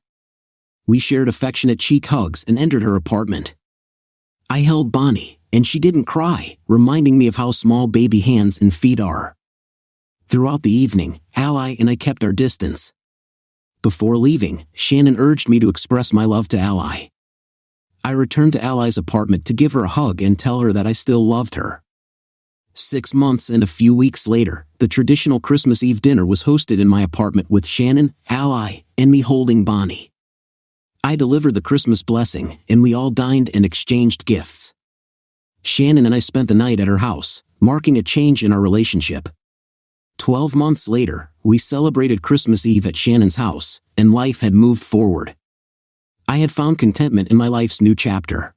We shared affectionate cheek hugs and entered her apartment. I held Bonnie, and she didn't cry, reminding me of how small baby hands and feet are. Throughout the evening, Ally and I kept our distance. Before leaving, Shannon urged me to express my love to Ally. I returned to Ally's apartment to give her a hug and tell her that I still loved her. 6 months and a few weeks later, the traditional Christmas Eve dinner was hosted in my apartment with Shannon, Ally, and me holding Bonnie. I delivered the Christmas blessing, and we all dined and exchanged gifts. Shannon and I spent the night at her house, marking a change in our relationship. 12 months later, we celebrated Christmas Eve at Shannon's house, and life had moved forward. I had found contentment in my life's new chapter.